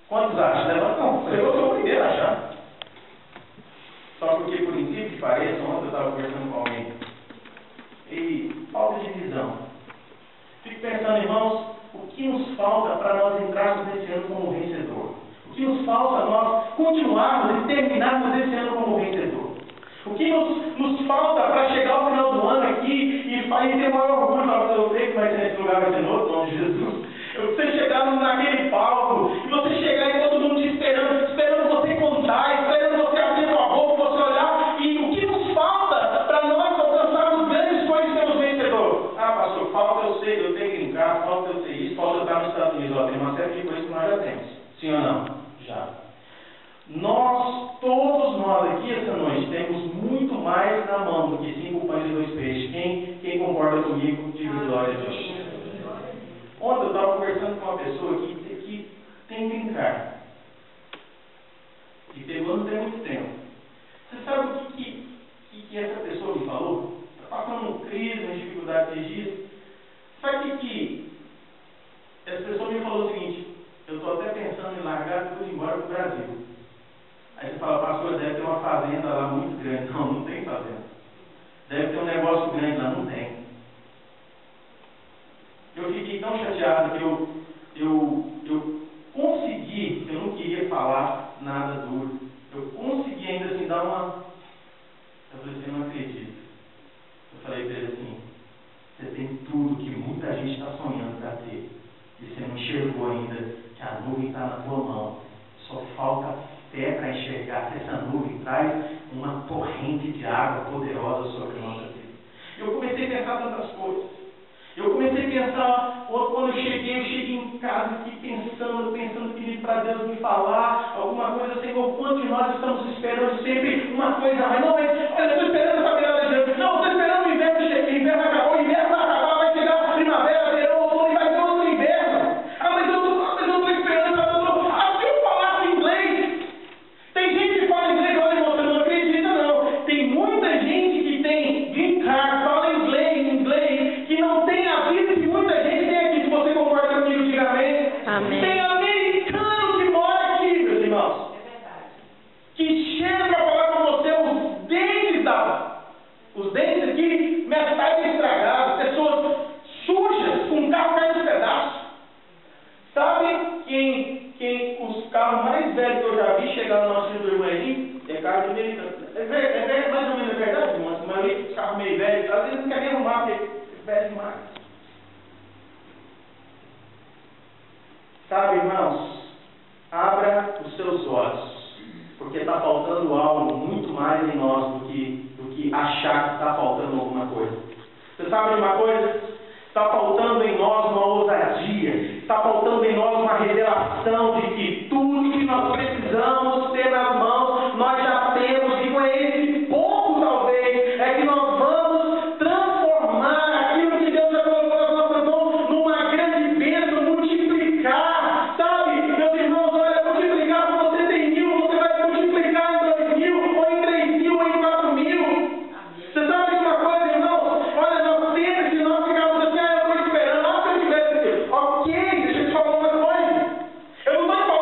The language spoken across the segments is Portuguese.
Quantos acham? Levanta não. Eu sou o primeiro a achar. Só porque, por incrível que pareça, ontem eu estava conversando com alguém. E falta de visão. Fico pensando, irmãos, o que nos falta para nós entrarmos nesse ano como vencedor? O que nos falta nós continuarmos e terminarmos esse ano como vencedor? O que nos falta para chegar ao final do ano aqui e ter o maior orgulho? Eu sei que vai ser nesse lugar, vai ser no outro nome de Jesus. Você chegar naquele palco e você chegar e todo mundo te esperando você contar, esperando você abrir sua boca, você olhar. E o que nos falta para nós alcançarmos grandes coisas e sermos vencedores? Ah, pastor, falta eu sei, eu tenho que brincar, falta eu sei isso, falta eu estar nos Estados Unidos. Ó, tem uma série de coisas que nós já temos. Sim ou não? Já. Todos nós aqui essa noite temos muito mais na mão do que 5 pães e 2 peixes. Quem concorda comigo, diga glória a Deus. Ontem eu estava conversando com uma pessoa que tem green card. E pegou não tem muito tempo. Você sabe o que essa pessoa me falou? Está passando crise, uma dificuldade esses dias. Sabe o que essa pessoa me falou? O seguinte: eu estou até pensando em largar tudo e ir embora para o Brasil. Aí você fala, pastor, deve ter uma fazenda lá muito grande. Não, não tem fazenda. Deve ter um negócio grande lá. Não tem. Eu fiquei tão chateado que eu consegui, eu não queria falar nada duro. Eu consegui ainda assim dar uma... Eu falei assim, eu não acredito. Eu falei para ele assim, você tem tudo que muita gente está sonhando para ter. E você não enxergou ainda que a nuvem está na tua mão. Só falta fé para enxergar que essa nuvem traz uma torrente de água poderosa sobre a nossa vida. Eu comecei a pensar tantas coisas. Eu comecei a pensar, quando eu cheguei em casa aqui pensando, pedindo para Deus me falar alguma coisa, Senhor, quanto de nós estamos esperando sempre uma coisa a mais. Não, mas olha, eu estou esperando essa virada de ano. Não, estou esperando o inverno chegar, o inverno acabou, o inverno vai acabar, vai chegar a primavera, verão, outono e vai ter outro inverno. Ah, mas eu estou esperando, se eu falasse inglês. Tem gente que fala inglês, olha, irmão, você não acredita não. Tem muita gente que tem green card, fala inglês, que não tem a vida que muita gente tem aqui. Se você concorda comigo, diga amém. Amém. Tem americano que mora aqui, meus irmãos. É verdade. Que chega para falar com você os dentes aqui, metade estragados, pessoas sujas, com o carro caindo nos pedaços. Sabe quem os carros mais velhos que eu já vi chegar no nosso filho do irmão aí? É carro de americano. É mais ou menos verdade, irmão. A maioria dos carros meio velhos, às vezes não quer nem arrumar, porque é velho demais. Sabe, irmãos, abra os seus olhos, porque está faltando algo muito mais em nós do que achar que está faltando alguma coisa. Você sabe de uma coisa? Está faltando em nós uma ousadia, está faltando em nós uma revelação de que tudo que nós precisamos ter nas mãos, nós já temos, e com esse pouco talvez, é que nós vamos transformar aquilo que Deus já colocou nas nossas mãos numa grande bênção, multiplicar, sabe? Meus irmãos, olha, multiplicar, se você tem 1000, você vai multiplicar em 2000, ou em 3000, ou em 4000. Você sabe de uma coisa, irmãos? Olha, nós sempre, se nós ficarmos assim, eu estou esperando, se eu tivesse, ok, deixa eu te falar uma coisa. Eu não estou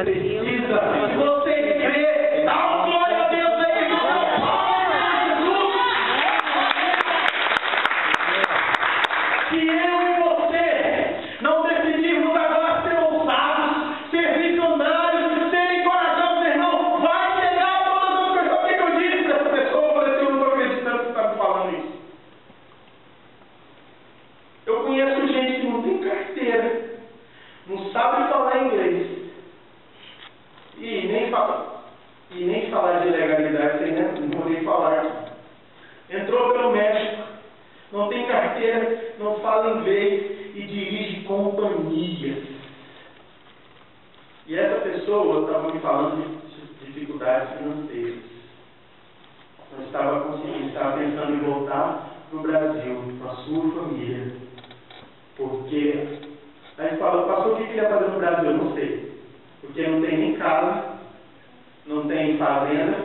Brasil. Se você crê, dá uma glória a Deus aí, irmão. Se eu e você não decidirmos agora ser ousados, ser visionários, ser encorajados, irmão, vai chegar todas as pessoas. O que eu disse para essa pessoa? Eu falei assim, eu não estou acreditando que você está me falando isso. Eu conheço gente que não tem carteira, não sabe falar inglês, e nem falar de legalidade, sem não poder falar. Entrou pelo México, não tem carteira, não fala inglês e dirige companhias. E essa pessoa estava me falando de dificuldades financeiras. Eu estava pensando em voltar para o Brasil, com a sua família. Porque aí ele fala, pastor, o que ele ia fazer no Brasil? Eu não sei. Porque não tem nem casa, não tem fazenda,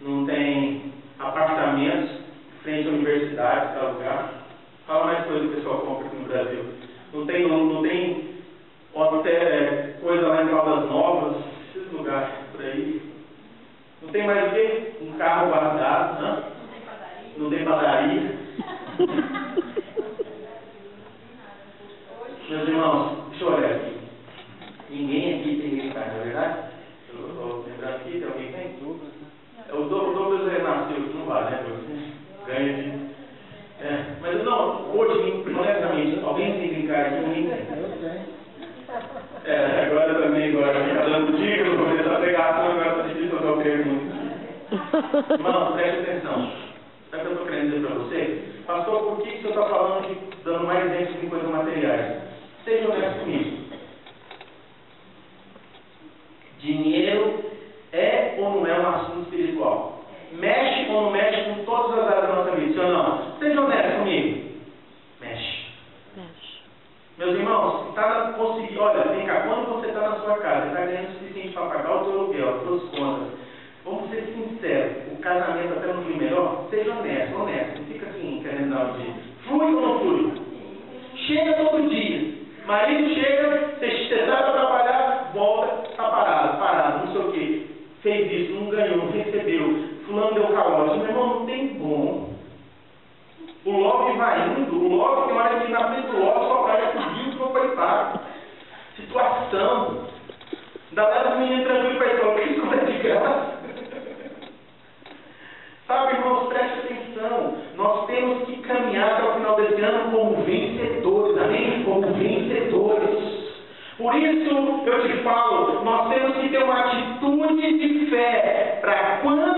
não tem apartamentos, frente à universidade, tal lugar. Fala mais coisa que o pessoal compra aqui no Brasil. Não tem até coisa lá em Caldas Novas, esses lugares por aí. Não tem mais o quê? Um carro guardado, né? Não tem padaria. Meus irmãos, deixa eu olhar aqui. Ninguém aqui tem esse carro, não é verdade? Eu estou lembrando aqui, tem alguém que tem? O Douglas nasceu aqui, não vale, né, Douglas? Ganha de... mas não, hoje, honestamente, alguém tem que brincar aqui, ninguém tem. Eu tenho. Agora também, fica dando dica, eu vou começar a pegar a agora está difícil fazer o pergunta. Irmão, preste atenção. Sabe o que eu estou querendo dizer para você? Pastor, por que o senhor está falando de dando mais ênfase em coisas materiais? Seja honesto comigo. Dinheiro é ou não é um assunto espiritual? Mexe ou não mexe com todas as áreas da nossa vida? Sim ou não? Seja honesto comigo. Mexe. Meus irmãos, olha, vem cá, quando você está na sua casa, está ganhando o suficiente para pagar o seu aluguel, as suas contas, vamos ser sinceros, o casamento até não foi melhor? Seja honesto, não fica assim, querendo dar um dia. Flui ou não flui? Chega todo dia. Marido chega, você sai para trabalhar, volta, está parado, não sei o quê. Fez isso, não ganhou, não recebeu. Fulano deu calote. Meu irmão, não tem bom. O lobby vai indo, o lobby tem hora que na frente do lobby só vai subir o que foi pago. Situação. Ainda leva os meninos tranquilos para a escola, porque isso é de graça. Sabe, irmãos, preste atenção. Nós temos que caminhar até o final desse ano como vencedores, amém? Como vencedores. Por isso, eu te falo, nós temos que ter uma atitude de fé para quando